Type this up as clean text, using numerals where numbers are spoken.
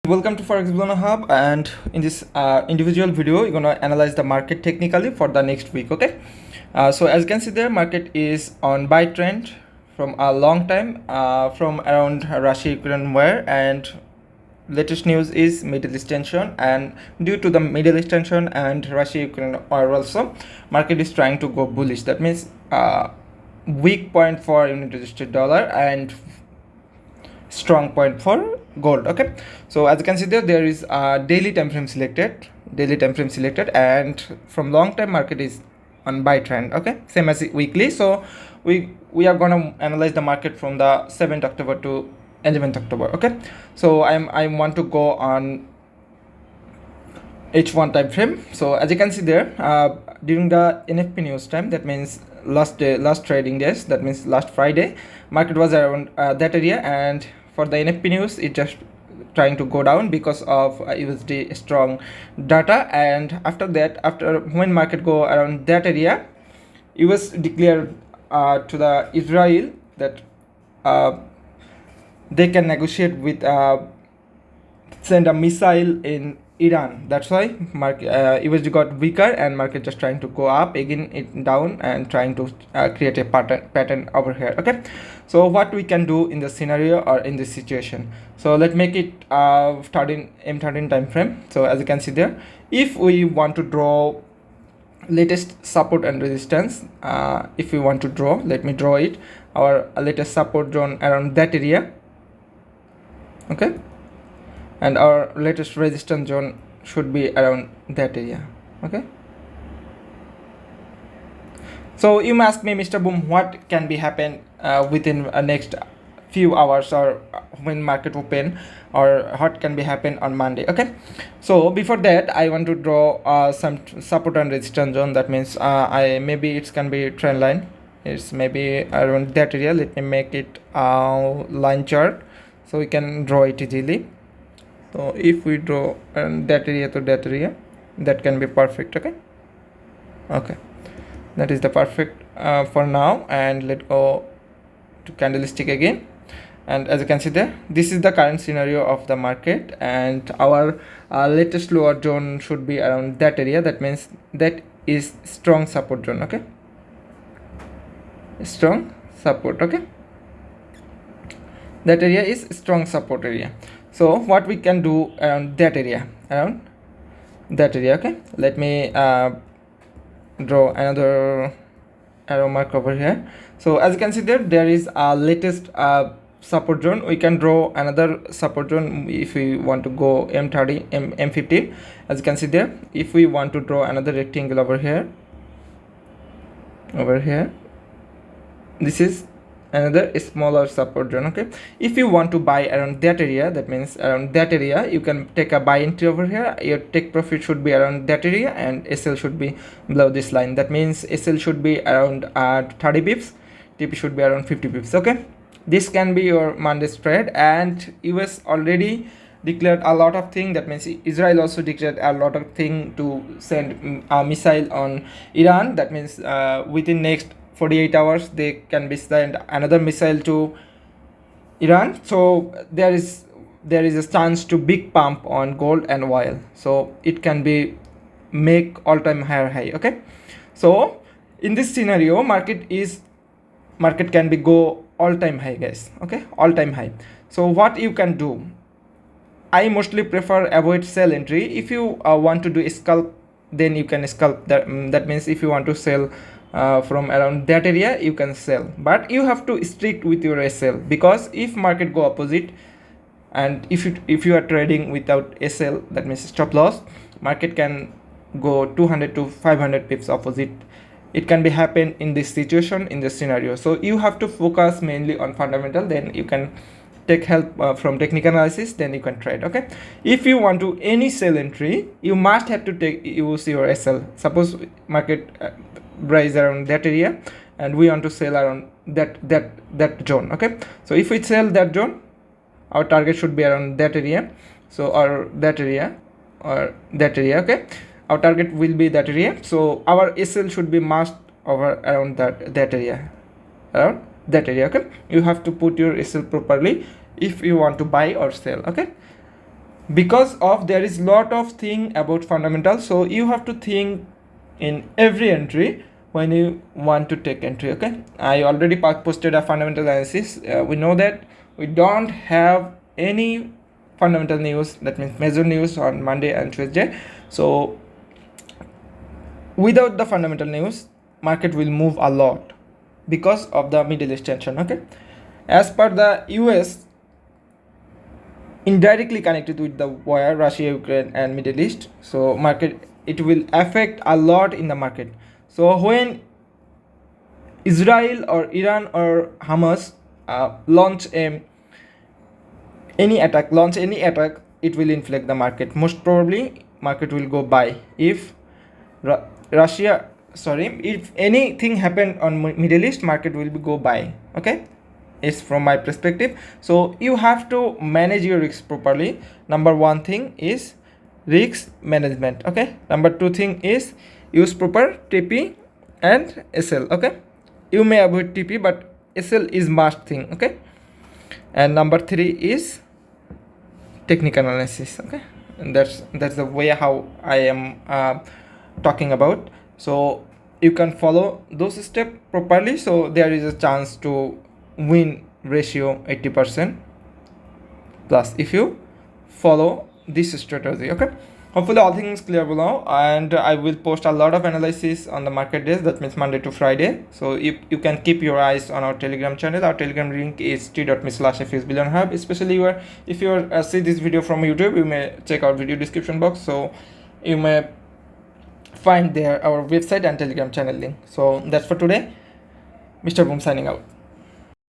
Welcome to Forex Blona Hub, and in this individual video you're gonna analyze the market technically for the next week. Okay, so as you can see there, market is on buy trend from a long time, from around Russia-Ukraine war, and latest news is Middle East tension, and due to the Middle East tension and Russia-Ukraine war also, market is trying to go bullish. That means weak point for unit registered dollar and strong point for gold. Okay, so as you can see there is a daily time frame selected, and from long time market is on buy trend. Okay, same as weekly. So we are gonna analyze the market from the 7th October to 11th October. Okay, so I want to go on H1 time frame. So as you can see there, during the NFP news time, that means last trading days, that means last Friday, market was around that area, and for the NFP news it just trying to go down because of USD strong data. And after that, after when market go around that area, US declared to the Israel that they can negotiate with send a missile in Iran. That's why USD got weaker and market just trying to go up again, it down, and trying to create a pattern over here. Okay, so what we can do in the scenario or in this situation, so let's make it starting M13 time frame. So as you can see there, if we want to draw latest support and resistance, if we want to draw, let me draw it, our latest support zone around that area. Okay, and our latest resistance zone should be around that area. Okay, so you may ask me, Mr. Boom, what can be happen within next few hours, or when market open, or what can be happen on Monday? Okay, so before that I want to draw some support and resistance zone. That means maybe it can be trend line, it's maybe around that area. Let me make it line chart so we can draw it easily. So if we draw that area to that area, that can be perfect. Okay, that is the perfect for now. And let's go to candlestick again, and as you can see there, this is the current scenario of the market, and our latest lower zone should be around that area. That means that is strong support zone. Okay, strong support. Okay, that area is strong support area. So what we can do around that area, okay, let me draw another arrow mark over here. So as you can see there is a latest support zone. We can draw another support zone if we want to go M30, M15. As you can see there, if we want to draw another rectangle over here, this is another smaller support zone. Okay, if you want to buy around that area, that means around that area you can take a buy entry over here. Your take profit should be around that area, and SL should be below this line. That means SL should be around 30 pips, TP should be around 50 pips. Okay, this can be your Monday's trade. And US already declared a lot of things. That means Israel also declared a lot of things to send a missile on Iran. That means within next 48 hours they can be sent another missile to Iran. So there is a chance to big pump on gold and oil, so it can be make all-time high. Okay, so in this scenario, market can be go all-time high, guys. Okay, all-time high. So what you can do, I mostly prefer avoid sell entry. If you want to do scalp, then you can scalp. That means if you want to sell from around that area, you can sell, but you have to strict with your SL, because if market go opposite, and if you are trading without SL, that means stop loss, market can go 200 to 500 pips opposite. It can be happen in this situation, in this scenario. So you have to focus mainly on fundamental, then you can take help from technical analysis, then you can trade. Okay, if you want to any sell entry, you must have to use your SL. Suppose market rise around that area and we want to sell around that zone. Okay, so if we sell that zone, our target should be around that area, so or that area. Okay, our target will be that area, so our SL should be must over around that area, Okay, you have to put your SL properly if you want to buy or sell. Okay, because of there is lot of thing about fundamentals, so you have to think in every entry when you want to take entry. Okay, I already posted a fundamental analysis. We know that we don't have any fundamental news, that means major news, on Monday and Tuesday. So without the fundamental news, market will move a lot because of the Middle East tension. Okay, as per the US, indirectly connected with the war, Russia, Ukraine, and Middle East, so market, it will affect a lot in the market. So when Israel or Iran or Hamas launch any attack, it will inflate the market. Most probably market will go buy if Russia, sorry, if anything happened on Middle East, market will be go buy. Okay, it's from my perspective. So you have to manage your risks properly. Number one thing is risk management. Okay, number two thing is use proper TP and SL. Okay, you may avoid TP, but SL is must thing. Okay, and number three is technical analysis. Okay, and that's the way how I am talking about. So you can follow those steps properly, so there is a chance to win ratio 80% plus if you follow this strategy. Okay, hopefully all things clear below, and I will post a lot of analysis on the market days, that means Monday to Friday. So if you can keep your eyes on our Telegram channel. Our Telegram link is t.me/fxbillionhub. Especially if you see this video from YouTube, you may check out video description box, so you may find there our website and Telegram channel link. So that's for today. Mr. Boom signing out.